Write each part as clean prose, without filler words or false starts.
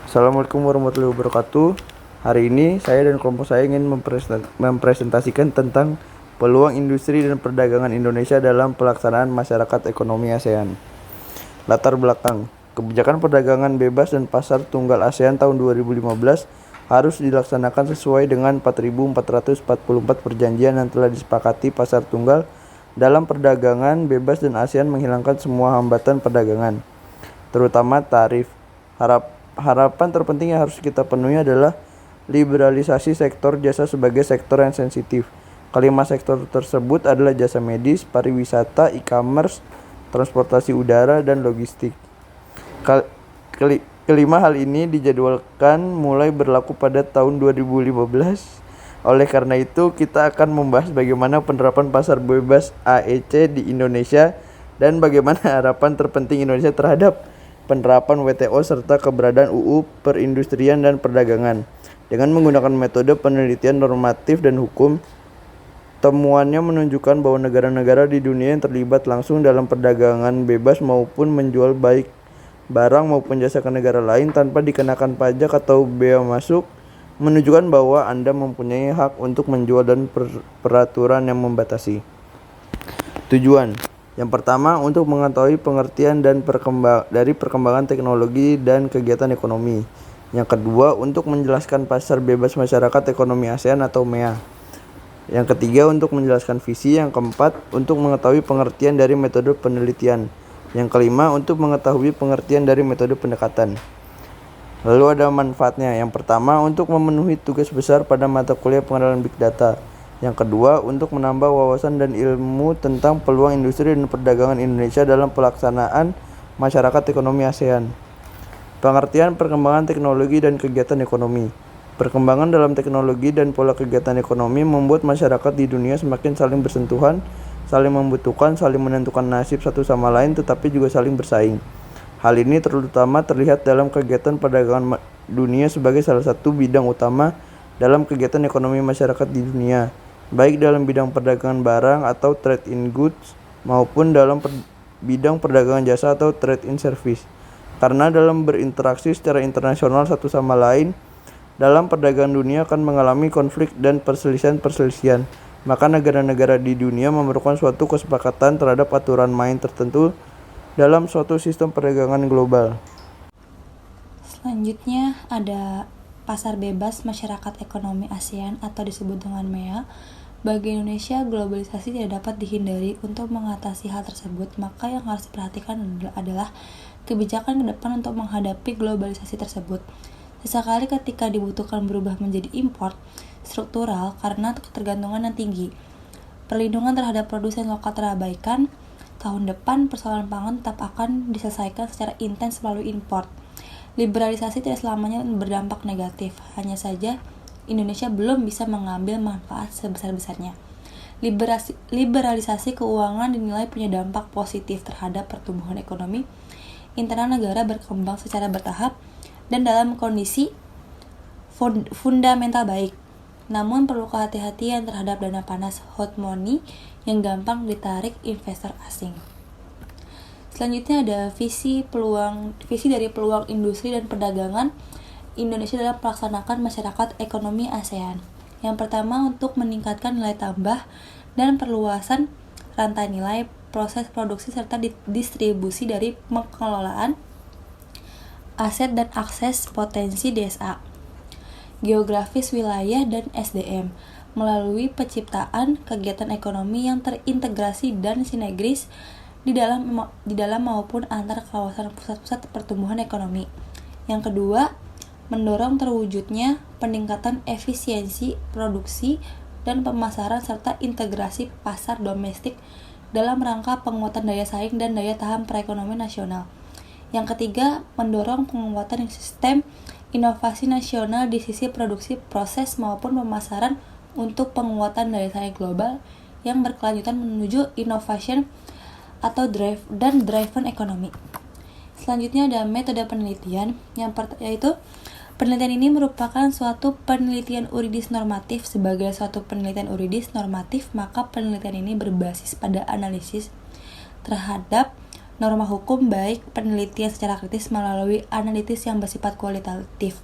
Assalamualaikum warahmatullahi wabarakatuh. Hari ini saya dan kelompok saya ingin mempresentasikan tentang peluang industri dan perdagangan Indonesia dalam pelaksanaan masyarakat ekonomi ASEAN. Latar belakang: kebijakan perdagangan bebas dan pasar tunggal ASEAN tahun 2015 harus dilaksanakan sesuai dengan 4.444 perjanjian yang telah disepakati pasar tunggal dalam perdagangan bebas, dan ASEAN menghilangkan semua hambatan perdagangan, terutama tarif. Harapan terpenting yang harus kita penuhi adalah liberalisasi sektor jasa sebagai sektor yang sensitif. Kelima sektor tersebut adalah jasa medis, pariwisata, e-commerce, transportasi udara, dan logistik. Kelima hal ini dijadwalkan mulai berlaku pada tahun 2015. Oleh karena itu, kita akan membahas bagaimana penerapan pasar bebas AEC di Indonesia dan bagaimana harapan terpenting Indonesia terhadap penerapan WTO serta keberadaan UU Perindustrian dan Perdagangan. Dengan menggunakan metode penelitian normatif dan hukum, temuannya menunjukkan bahwa negara-negara di dunia yang terlibat langsung dalam perdagangan bebas maupun menjual baik barang maupun jasa ke negara lain tanpa dikenakan pajak atau bea masuk, menunjukkan bahwa Anda mempunyai hak untuk menjual dan peraturan yang membatasi. Tujuan: yang pertama, untuk mengetahui pengertian dan perkembangan teknologi dan kegiatan ekonomi. Yang kedua, untuk menjelaskan pasar bebas masyarakat ekonomi ASEAN atau MEA. Yang ketiga, untuk menjelaskan visi. Yang keempat, untuk mengetahui pengertian dari metode penelitian. Yang kelima, untuk mengetahui pengertian dari metode pendekatan. Lalu ada manfaatnya. Yang pertama, untuk memenuhi tugas besar pada mata kuliah pengenalan Big Data. Yang kedua, untuk menambah wawasan dan ilmu tentang peluang industri dan perdagangan Indonesia dalam pelaksanaan masyarakat ekonomi ASEAN. Pengertian perkembangan teknologi dan kegiatan ekonomi. Perkembangan dalam teknologi dan pola kegiatan ekonomi membuat masyarakat di dunia semakin saling bersentuhan, saling membutuhkan, saling menentukan nasib satu sama lain, tetapi juga saling bersaing. Hal ini terutama terlihat dalam kegiatan perdagangan dunia sebagai salah satu bidang utama dalam kegiatan ekonomi masyarakat di dunia, baik dalam bidang perdagangan barang atau trade in goods maupun dalam bidang perdagangan jasa atau trade in service. Karena dalam berinteraksi secara internasional satu sama lain dalam perdagangan dunia akan mengalami konflik dan perselisihan, maka negara-negara di dunia memerlukan suatu kesepakatan terhadap aturan main tertentu dalam suatu sistem perdagangan global. Selanjutnya ada pasar bebas masyarakat ekonomi ASEAN atau disebut dengan MEA. Bagi Indonesia, globalisasi tidak dapat dihindari. Untuk mengatasi hal tersebut, maka yang harus diperhatikan adalah kebijakan ke depan untuk menghadapi globalisasi tersebut. Sesekali ketika dibutuhkan berubah menjadi import struktural karena ketergantungan yang tinggi. Perlindungan terhadap produsen lokal terabaikan. Tahun depan persoalan pangan tetap akan diselesaikan secara intens melalui import. Liberalisasi tidak selamanya berdampak negatif, hanya saja Indonesia belum bisa mengambil manfaat sebesar-besarnya. Liberalisasi keuangan dinilai punya dampak positif terhadap pertumbuhan ekonomi internal negara berkembang secara bertahap dan dalam kondisi fundamental baik. Namun perlu kehati-hatian terhadap dana panas hot money yang gampang ditarik investor asing. Selanjutnya ada visi dari peluang industri dan perdagangan Indonesia dalam melaksanakan masyarakat ekonomi ASEAN. Yang pertama, untuk meningkatkan nilai tambah dan perluasan rantai nilai, proses produksi serta distribusi dari pengelolaan aset dan akses potensi DSA, geografis wilayah dan SDM, melalui penciptaan kegiatan ekonomi yang terintegrasi dan sinergis di dalam maupun antar kawasan pusat-pusat pertumbuhan ekonomi. Yang kedua, mendorong terwujudnya peningkatan efisiensi produksi dan pemasaran serta integrasi pasar domestik dalam rangka penguatan daya saing dan daya tahan perekonomian nasional. Yang ketiga, mendorong penguatan sistem inovasi nasional di sisi produksi, proses maupun pemasaran untuk penguatan daya saing global yang berkelanjutan menuju innovation atau driven ekonomi. Selanjutnya ada metode penelitian, yaitu penelitian ini merupakan suatu penelitian yuridis normatif. Sebagai suatu penelitian yuridis normatif, maka penelitian ini berbasis pada analisis terhadap norma hukum baik penelitian secara kritis melalui analisis yang bersifat kualitatif.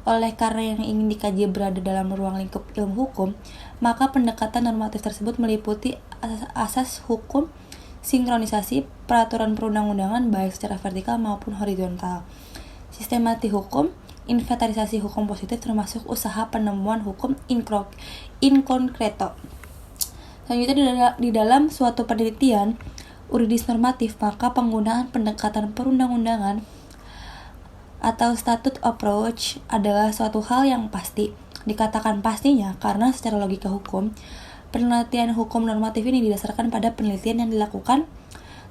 Oleh karena yang ingin dikaji berada dalam ruang lingkup ilmu hukum, maka pendekatan normatif tersebut meliputi asas hukum, sinkronisasi peraturan perundang-undangan baik secara vertikal maupun horizontal, sistematik hukum, inventarisasi hukum positif termasuk usaha penemuan hukum in concreto. Selanjutnya di dalam suatu penelitian yuridis normatif, maka penggunaan pendekatan perundang-undangan atau statute approach adalah suatu hal yang pasti. Dikatakan pastinya karena secara logika hukum, penelitian hukum normatif ini didasarkan pada penelitian yang dilakukan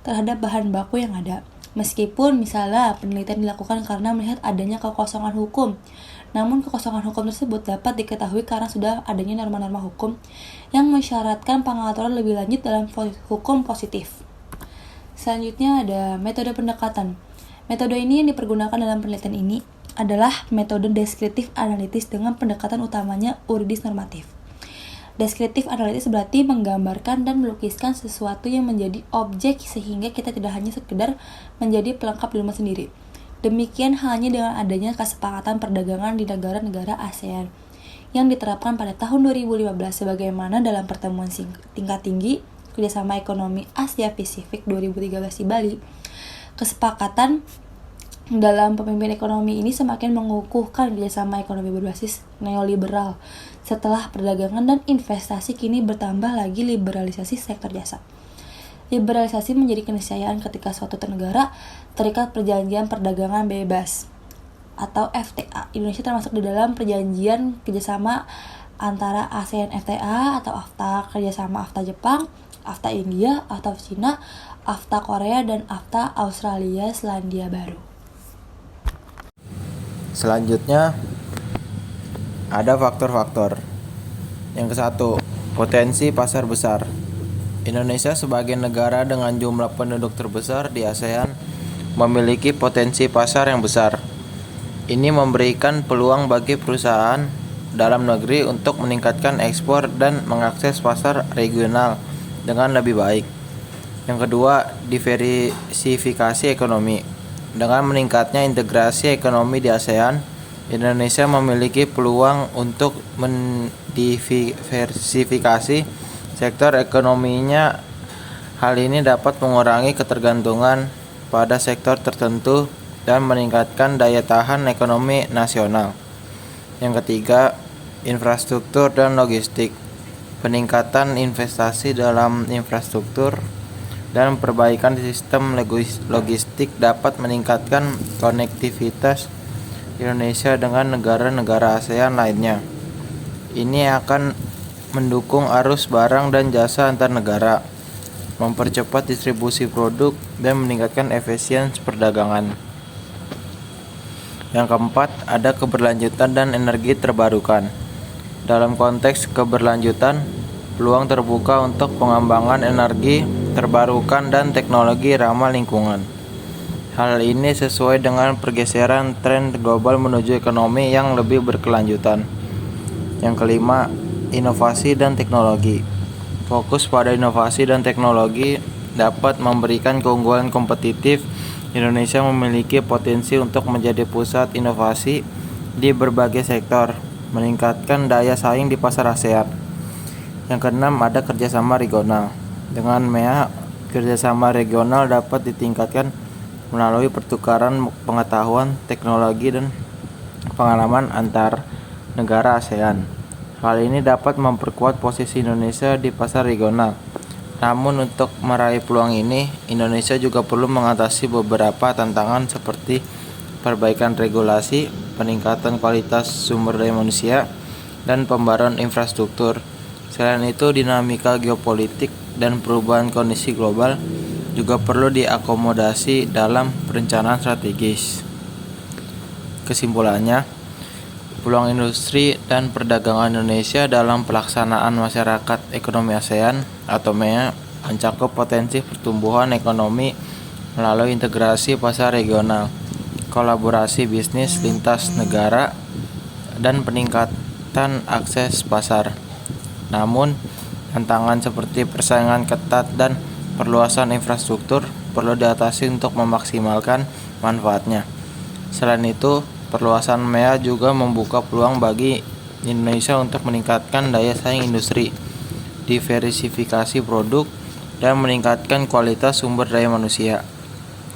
terhadap bahan baku yang ada. Meskipun misalnya penelitian dilakukan karena melihat adanya kekosongan hukum, namun kekosongan hukum tersebut dapat diketahui karena sudah adanya norma-norma hukum yang mensyaratkan pengaturan lebih lanjut dalam hukum positif. Selanjutnya ada metode pendekatan. Metode ini yang dipergunakan dalam penelitian ini adalah metode deskriptif analitis dengan pendekatan utamanya yuridis normatif. Deskriptif analitis berarti menggambarkan dan melukiskan sesuatu yang menjadi objek sehingga kita tidak hanya sekedar menjadi pelengkap di rumah sendiri. Demikian halnya dengan adanya kesepakatan perdagangan di negara-negara ASEAN yang diterapkan pada tahun 2015 sebagaimana dalam pertemuan tingkat tinggi kerjasama ekonomi Asia Pasifik 2013 di Bali. Kesepakatan dalam pemimpin ekonomi ini semakin mengukuhkan kerjasama ekonomi berbasis neoliberal. Setelah perdagangan dan investasi kini bertambah lagi liberalisasi sektor jasa. Liberalisasi menjadi keniscayaan ketika suatu negara terikat perjanjian perdagangan bebas atau FTA. Indonesia termasuk di dalam perjanjian kerjasama antara ASEAN FTA atau AFTA, kerjasama AFTA Jepang, AFTA India, AFTA Cina, AFTA Korea, dan AFTA Australia Selandia Baru. Selanjutnya ada faktor-faktor. Yang ke-1, potensi pasar besar. Indonesia sebagai negara dengan jumlah penduduk terbesar di ASEAN memiliki potensi pasar yang besar. Ini memberikan peluang bagi perusahaan dalam negeri untuk meningkatkan ekspor dan mengakses pasar regional dengan lebih baik. Yang kedua, diversifikasi ekonomi. Dengan meningkatnya integrasi ekonomi di ASEAN, Indonesia memiliki peluang untuk mendiversifikasi sektor ekonominya. Hal ini dapat mengurangi ketergantungan pada sektor tertentu dan meningkatkan daya tahan ekonomi nasional. Yang ketiga, infrastruktur dan logistik. Peningkatan investasi dalam infrastruktur dan perbaikan sistem logistik dapat meningkatkan konektivitas Indonesia dengan negara-negara ASEAN lainnya. Ini akan mendukung arus barang dan jasa antar negara, mempercepat distribusi produk, dan meningkatkan efisiensi perdagangan. Yang keempat, ada keberlanjutan dan energi terbarukan. Dalam konteks keberlanjutan, peluang terbuka untuk pengembangan energi terbarukan dan teknologi ramah lingkungan. Hal ini sesuai dengan pergeseran tren global menuju ekonomi yang lebih berkelanjutan. Yang kelima, inovasi dan teknologi. Fokus pada inovasi dan teknologi dapat memberikan keunggulan kompetitif. Indonesia memiliki potensi untuk menjadi pusat inovasi di berbagai sektor, meningkatkan daya saing di pasar ASEAN. Yang keenam, ada kerjasama regional. Dengan MEA, kerjasama regional dapat ditingkatkan melalui pertukaran pengetahuan, teknologi, dan pengalaman antar negara ASEAN. Hal ini dapat memperkuat posisi Indonesia di pasar regional. Namun untuk meraih peluang ini, Indonesia juga perlu mengatasi beberapa tantangan seperti perbaikan regulasi, peningkatan kualitas sumber daya manusia, dan pembaruan infrastruktur. Selain itu, dinamika geopolitik dan perubahan kondisi global juga perlu diakomodasi dalam perencanaan strategis. Kesimpulannya, peluang industri dan perdagangan Indonesia dalam pelaksanaan masyarakat ekonomi ASEAN atau MEA mencakup potensi pertumbuhan ekonomi melalui integrasi pasar regional, kolaborasi bisnis lintas negara, dan peningkatan akses pasar. Namun, tantangan seperti persaingan ketat dan perluasan infrastruktur perlu diatasi untuk memaksimalkan manfaatnya. Selain itu, perluasan MEA juga membuka peluang bagi Indonesia untuk meningkatkan daya saing industri, diversifikasi produk, dan meningkatkan kualitas sumber daya manusia.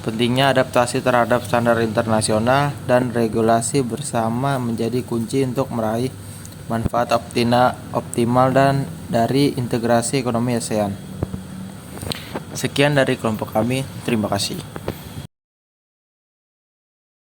Pentingnya adaptasi terhadap standar internasional dan regulasi bersama menjadi kunci untuk meraih manfaat optimal dan dari integrasi ekonomi ASEAN. Sekian dari kelompok kami, terima kasih.